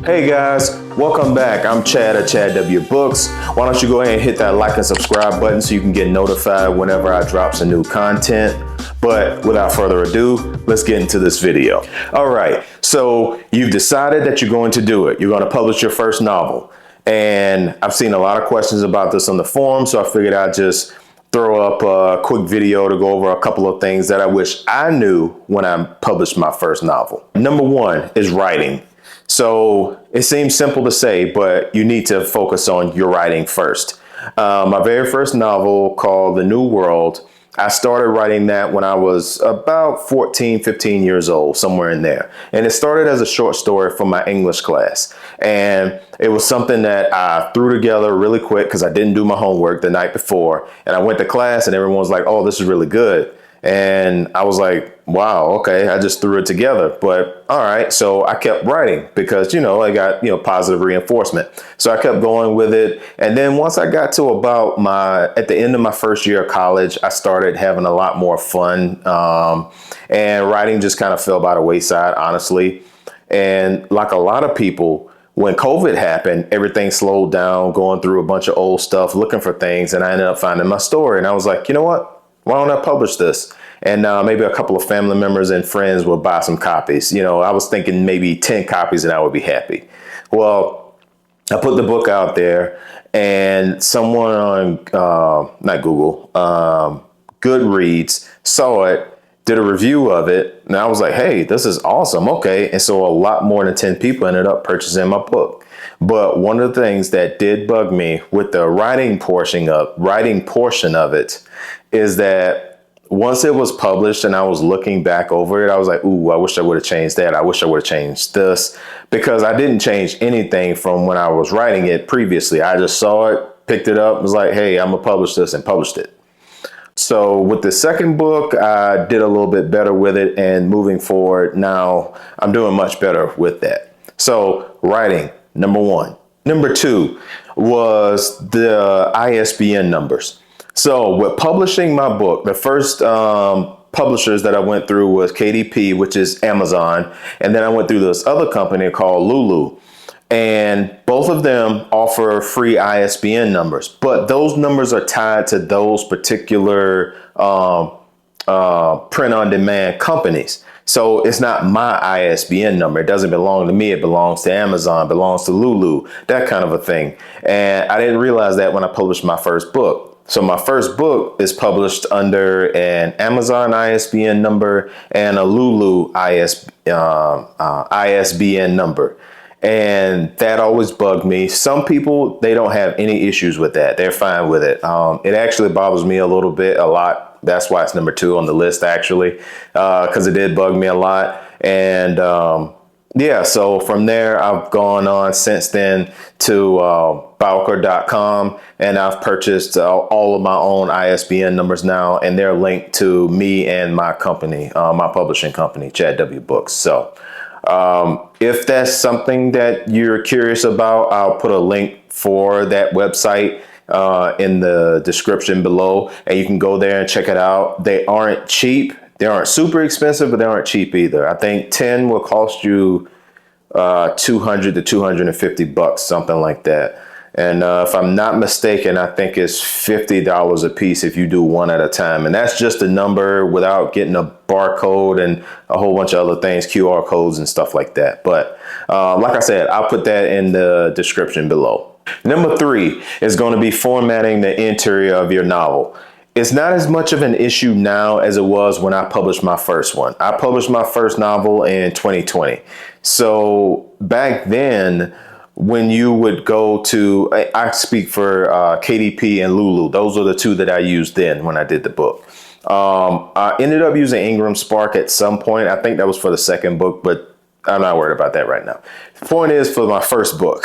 Hey guys, welcome back. I'm Chad at Chad W Books. Why don't you go ahead and hit that like and subscribe button so you can get notified whenever I drop some new content. But without further ado, let's get into this video. All right, so you've decided that you're going to do it. You're going to publish your first novel. And I've seen a lot of questions about this on the forum, so I figured I'd just throw up a quick video to go over a couple of things that I wish I knew when I published my first novel. Number one is writing. So it seems simple to say, but you need to focus on your writing first. My very first novel, called The New World, I started writing that when I was about 14, 15 years old, somewhere in there. And it started as a short story for my English class. And it was something that I threw together really quick because I didn't do my homework the night before. And I went to class and everyone was like, oh, this is really good. And I was like, wow, okay, I just threw it together. But all right, so I kept writing because, I got, positive reinforcement. So I kept going with it. And then once I got to about at the end of my first year of college, I started having a lot more fun. And writing just kind of fell by the wayside, honestly. And like a lot of people, when COVID happened, everything slowed down, going through a bunch of old stuff, looking for things. And I ended up finding my story. And I was like, you know what? Why don't I publish this? And maybe a couple of family members and friends will buy some copies. I was thinking maybe 10 copies and I would be happy. Well, I put the book out there and someone on, not Google, Goodreads saw it, did a review of it. And I was like, hey, this is awesome. Okay. And so a lot more than 10 people ended up purchasing my book. But one of the things that did bug me with the writing portion of it is that once it was published and I was looking back over it, I was like, ooh, I wish I would have changed that. I wish I would have changed this, because I didn't change anything from when I was writing it previously. I just saw it, picked it up, was like, hey, I'm gonna publish this, and published it. So with the second book, I did a little bit better with it, and moving forward now, I'm doing much better with that. So writing, number one. Number two was the ISBN numbers. So with publishing my book, the first publishers that I went through was KDP, which is Amazon. And then I went through this other company called Lulu. And both of them offer free ISBN numbers, but those numbers are tied to those particular print-on-demand companies. So it's not my ISBN number. It doesn't belong to me. It belongs to Amazon, belongs to Lulu, that kind of a thing. And I didn't realize that when I published my first book. So my first book is published under an Amazon ISBN number and a Lulu ISBN number. And that always bugged me. Some people, they don't have any issues with that. They're fine with it. It actually bothers me a lot. That's why it's number 2 on the list, actually, because it did bug me a lot. And yeah, so from there, I've gone on since then to Bowker.com, and I've purchased all of my own ISBN numbers now, and they're linked to me and my company, my publishing company, Chad W Books. So if that's something that you're curious about, I'll put a link for that website in the description below, and you can go there and check it out. They aren't cheap. They aren't super expensive, but they aren't cheap either. I think 10 will cost you $200 to $250, something like that. And if I'm not mistaken, I think it's $50 a piece if you do one at a time. And that's just a number without getting a barcode and a whole bunch of other things, QR codes and stuff like that. But like I said, I'll put that in the description below. Number 3 is going to be formatting the interior of your novel. It's not as much of an issue now as it was when I published my first one. I published my first novel in 2020. So back then, when you would go to, I speak for KDP and Lulu. Those are the two that I used then when I did the book. I ended up using Ingram Spark at some point. I think that was for the second book, but I'm not worried about that right now. The point is, for my first book.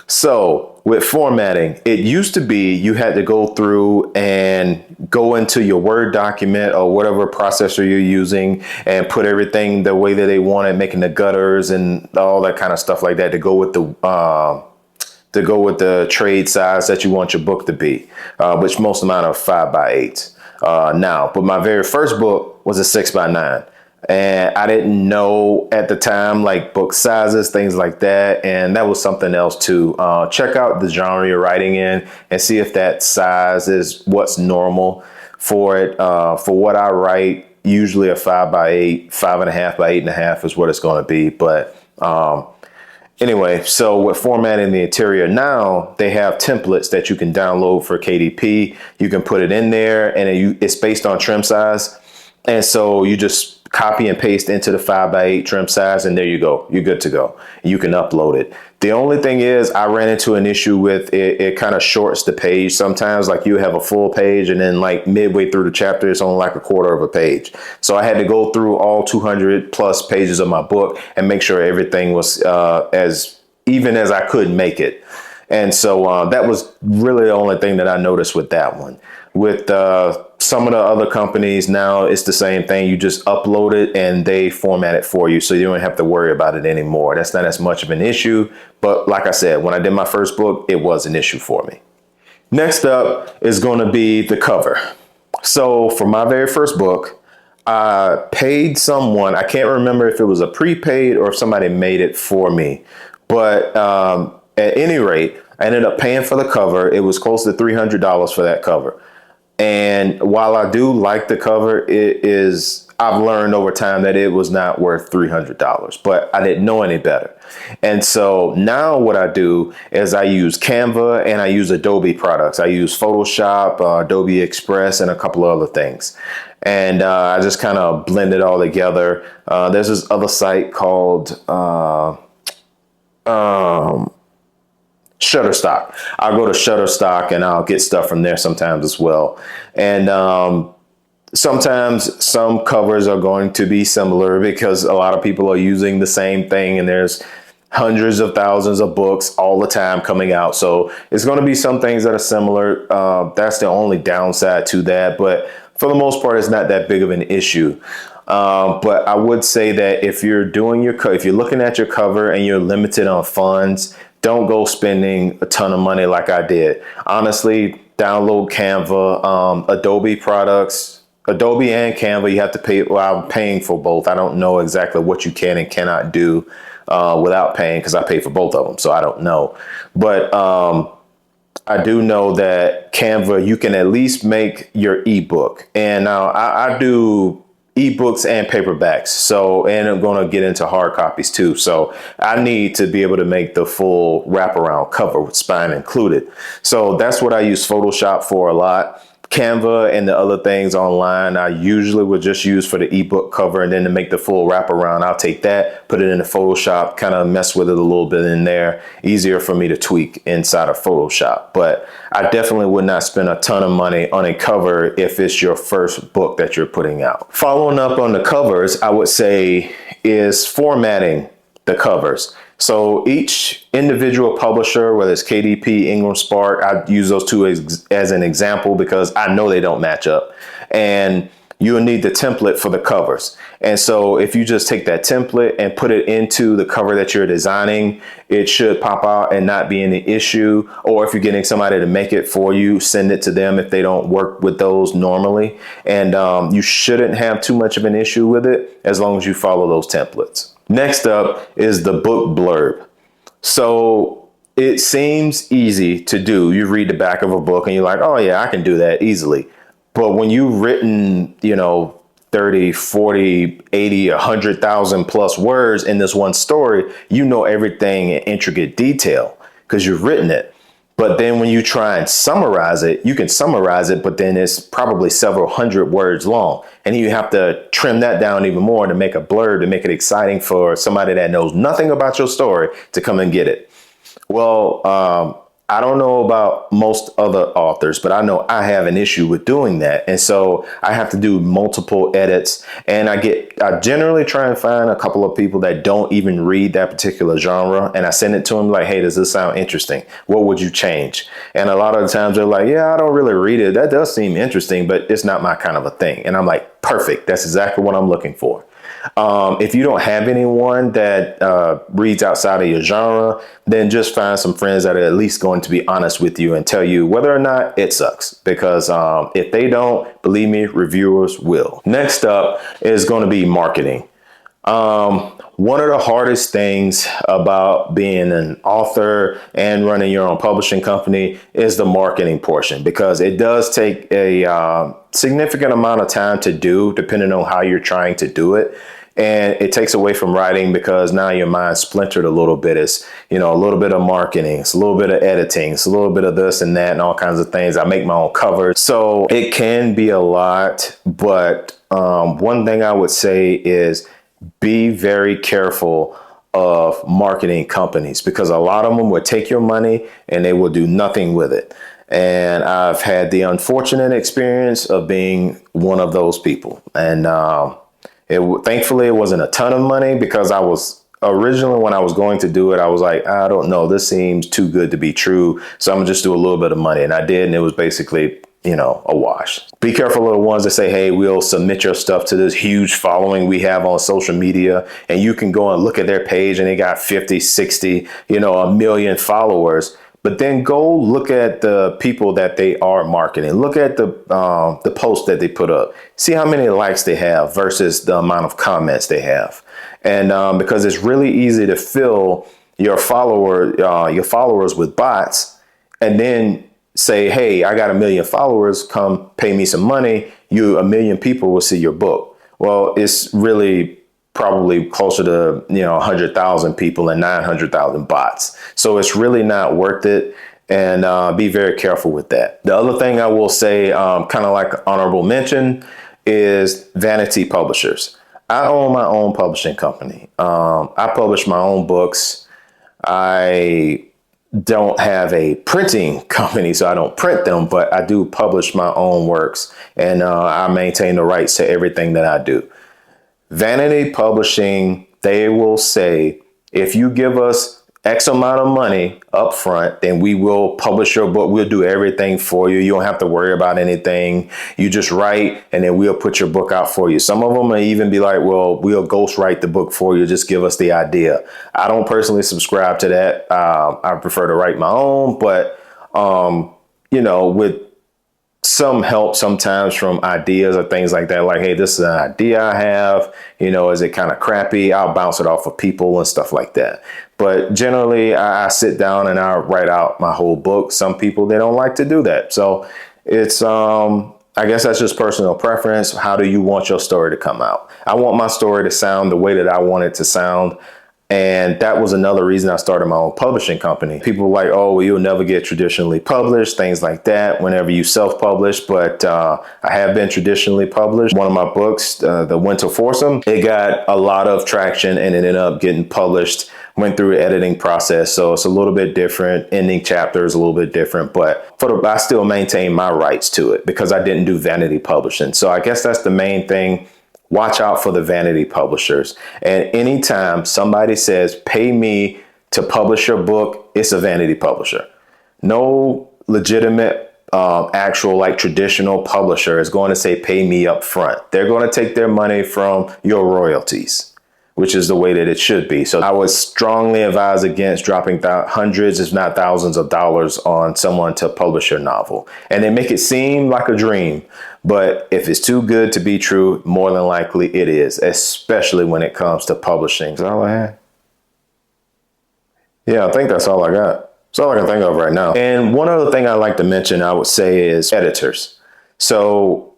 So with formatting, it used to be you had to go through and go into your Word document or whatever processor you're using and put everything the way that they wanted, making the gutters and all that kind of stuff like that to go with the trade size that you want your book to be, which most of mine are 5x8 now. But my very first book was a 6x9. And I didn't know at the time, like book sizes, things like that. And that was something else too. Check out the genre you're writing in and see if that size is what's normal for it. For what I write, usually a 5x8, 5.5 by 8.5 is what it's going to be. But anyway, so with formatting the interior now, they have templates that you can download for KDP. You can put it in there, and it's based on trim size. And so you just copy and paste into the 5x8 trim size, and there you go. You're good to go. You can upload it. The only thing is I ran into an issue with it. It kind of shorts the page. Sometimes like you have a full page and then like midway through the chapter, it's only like a quarter of a page. So I had to go through all 200 plus pages of my book and make sure everything was as even as I could make it. And so that was really the only thing that I noticed with that one. With some of the other companies now, it's the same thing. You just upload it and they format it for you, so you don't have to worry about it anymore. That's not as much of an issue. But like I said, when I did my first book, it was an issue for me. Next up is going to be the cover. So for my very first book, I paid someone. I can't remember if it was a prepaid or if somebody made it for me. But at any rate, I ended up paying for the cover. It was close to $300 for that cover. And while I do like the cover, I've learned over time that it was not worth $300, but I didn't know any better. And so now what I do is I use Canva and I use Adobe products. I use Photoshop, Adobe Express, and a couple of other things. And I just kind of blend it all together. There's this other site called Shutterstock. I'll go to Shutterstock and I'll get stuff from there sometimes as well. And sometimes some covers are going to be similar because a lot of people are using the same thing, and there's hundreds of thousands of books all the time coming out. So it's going to be some things that are similar. That's the only downside to that. But for the most part, it's not that big of an issue. But I would say that if you're doing if you're looking at your cover and you're limited on funds, don't go spending a ton of money like I did. Honestly, download Canva, Adobe products, Adobe and Canva. You have to pay. Well, I'm paying for both. I don't know exactly what you can and cannot do without paying, because I pay for both of them. So I don't know. But I do know that Canva, you can at least make your ebook. And now I do ebooks and paperbacks. So, and I'm going to get into hard copies too. So I need to be able to make the full wraparound cover with spine included. So that's what I use Photoshop for a lot. Canva and the other things online, I usually would just use for the ebook cover, and then to make the full wraparound, I'll take that, put it into Photoshop, kind of mess with it a little bit in there. Easier for me to tweak inside of Photoshop. But I definitely would not spend a ton of money on a cover if it's your first book that you're putting out. Following up on the covers, I would say is formatting the covers. So each individual publisher, whether it's KDP, Ingram Spark, I use those two as an example because I know they don't match up. And you'll need the template for the covers. And so if you just take that template and put it into the cover that you're designing, it should pop out and not be any issue. Or if you're getting somebody to make it for you, send it to them if they don't work with those normally. And you shouldn't have too much of an issue with it as long as you follow those templates. Next up is the book blurb. So it seems easy to do. You read the back of a book and you're like, oh yeah, I can do that easily. But when you've written, 30, 40, 80, 100,000 plus words in this one story, you know everything in intricate detail because you've written it. But then when you try and summarize it, you can summarize it, but then it's probably several hundred words long. And you have to trim that down even more to make a blurb, to make it exciting for somebody that knows nothing about your story to come and get it. Well, I don't know about most other authors, but I know I have an issue with doing that. And so I have to do multiple edits, and I generally try and find a couple of people that don't even read that particular genre. And I send it to them like, hey, does this sound interesting? What would you change? And a lot of the times they're like, yeah, I don't really read it. That does seem interesting, but it's not my kind of a thing. And I'm like, perfect. That's exactly what I'm looking for. If you don't have anyone that reads outside of your genre, then just find some friends that are at least going to be honest with you and tell you whether or not it sucks. Because if they don't, believe me, reviewers will. Next up is going to be marketing. One of the hardest things about being an author and running your own publishing company is the marketing portion, because it does take a significant amount of time to do, depending on how you're trying to do it. And it takes away from writing, because now your mind's splintered a little bit. It's, a little bit of marketing, it's a little bit of editing, it's a little bit of this and that and all kinds of things. I make my own covers. So it can be a lot. But one thing I would say is be very careful of marketing companies, because a lot of them will take your money and they will do nothing with it. And I've had the unfortunate experience of being one of those people. And thankfully, it wasn't a ton of money, because I was originally, when I was going to do it, I was like, I don't know, this seems too good to be true. So I'm gonna just do a little bit of money. And I did. And it was basically, a wash. Be careful of the ones that say, hey, we'll submit your stuff to this huge following we have on social media. And you can go and look at their page and they got 50, 60, a million followers. But then go look at the people that they are marketing. Look at the posts that they put up. See how many likes they have versus the amount of comments they have. And because it's really easy to fill your followers with bots, and then say, hey, I got 1 million followers, come pay me some money. 1 million people will see your book. Well, it's really probably closer to 100,000 people and 900,000 bots. So it's really not worth it. And be very careful with that. The other thing I will say, kind of like honorable mention, is Vanity Publishers. I own my own publishing company. I publish my own books. I don't have a printing company, so I don't print them, but I do publish my own works, and I maintain the rights to everything that I do. Vanity Publishing, they will say, if you give us X amount of money up front, then we will publish your book. We'll do everything for you. You don't have to worry about anything. You just write, and then we'll put your book out for you. Some of them may even be like, well, we'll ghostwrite the book for you. Just give us the idea. I don't personally subscribe to that. I prefer to write my own, but, with some help sometimes from ideas or things like that, like, hey, this is an idea I have, is it kind of crappy? I'll bounce it off of people and stuff like that. But generally, I sit down and I write out my whole book. Some people, they don't like to do that. So it's, I guess that's just personal preference. How do you want your story to come out? I want my story to sound the way that I want it to sound. And that was another reason I started my own publishing company. People were like, oh, well, you'll never get traditionally published, things like that whenever you self-publish. But I have been traditionally published. One of my books, The Winter Foursome, it got a lot of traction and it ended up getting published, went through an editing process. So it's a little bit different. Ending chapters a little bit different, but I still maintain my rights to it because I didn't do Vanity Publishing. So I guess that's the main thing. Watch out for the vanity publishers. And anytime somebody says, pay me to publish your book, it's a vanity publisher. No legitimate, actual, like traditional publisher is going to say, pay me up front. They're going to take their money from your royalties, which is the way that it should be. So I would strongly advise against dropping hundreds, if not thousands of dollars on someone to publish your novel. And they make it seem like a dream. But if it's too good to be true, more than likely it is, especially when it comes to publishing. Is that all I had? Yeah, I think that's all I got. That's all I can think of right now. And one other thing I like to mention, I would say, is editors. So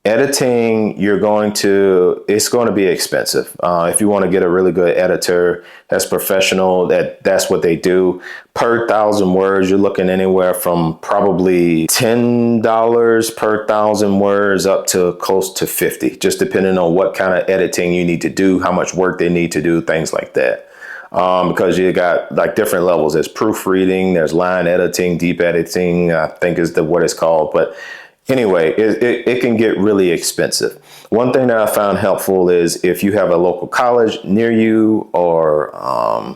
editing, it's going to be expensive. If you want to get a really good editor that's professional, that's what they do. Per 1,000 words, you're looking anywhere from probably $10 per 1,000 words up to close to 50, just depending on what kind of editing you need to do, how much work they need to do, things like that. Because you got like different levels. There's proofreading, there's line editing, deep editing, I think is what it's called. But anyway, it can get really expensive. One thing that I found helpful is if you have a local college near you, or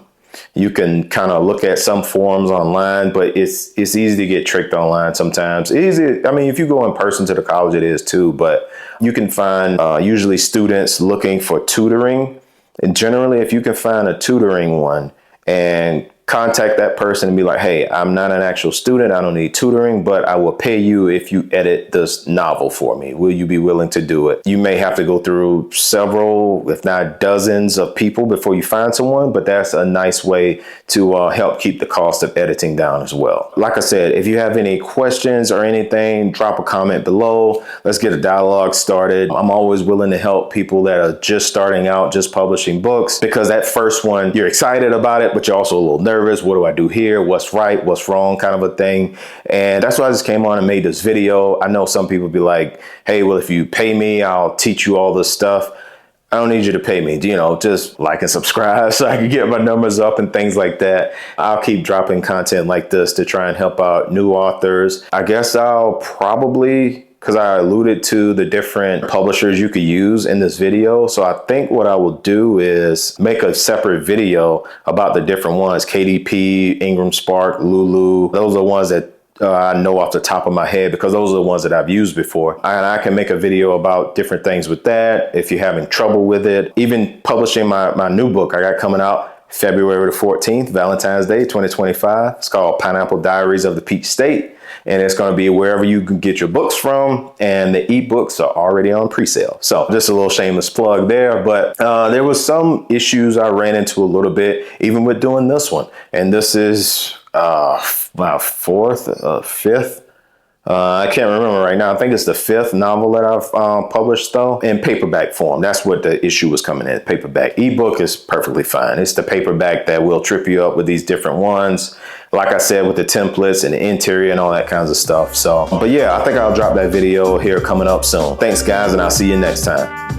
you can kind of look at some forums online, but it's easy to get tricked online sometimes. If you go in person to the college, it is too. But You can find usually students looking for tutoring. And generally, if you can find a tutoring one and contact that person and be like, hey, I'm not an actual student, I don't need tutoring, but I will pay you if you edit this novel for me. Will you be willing to do it? You may have to go through several, if not dozens of people before you find someone, but that's a nice way to help keep the cost of editing down as well. Like I said, if you have any questions or anything, drop a comment below. Let's get a dialogue started. I'm always willing to help people that are just starting out, just publishing books, because that first one, you're excited about it, but you're also a little nervous. What do I do here? What's right? What's wrong? Kind of a thing. And that's why I just came on and made this video. I know some people be like, hey, well, if you pay me, I'll teach you all this stuff. I don't need you to pay me, you know, just like and subscribe so I can get my numbers up and things like that. I'll keep dropping content like this to try and help out new authors. I guess I'll probably, because I alluded to the different publishers you could use in this video. So I think what I will do is make a separate video about the different ones, KDP, Ingram Spark, Lulu. Those are the ones that I know off the top of my head because those are the ones that I've used before. And I can make a video about different things with that. If you're having trouble with it, even publishing my new book I got coming out February the 14th, Valentine's Day, 2025. It's called Pineapple Diaries of the Peach State. And it's going to be wherever you can get your books from. And the ebooks are already on pre-sale. So just a little shameless plug there. But there was some issues I ran into a little bit, even with doing this one. And this is my fifth. I can't remember right now. I think it's the fifth novel that I've published though, in paperback form. That's what the issue was coming in, paperback. Ebook is perfectly fine. It's the paperback that will trip you up with these different ones. Like I said, with the templates and the interior and all that kinds of stuff. So, but yeah, I think I'll drop that video here coming up soon. Thanks guys, and I'll see you next time.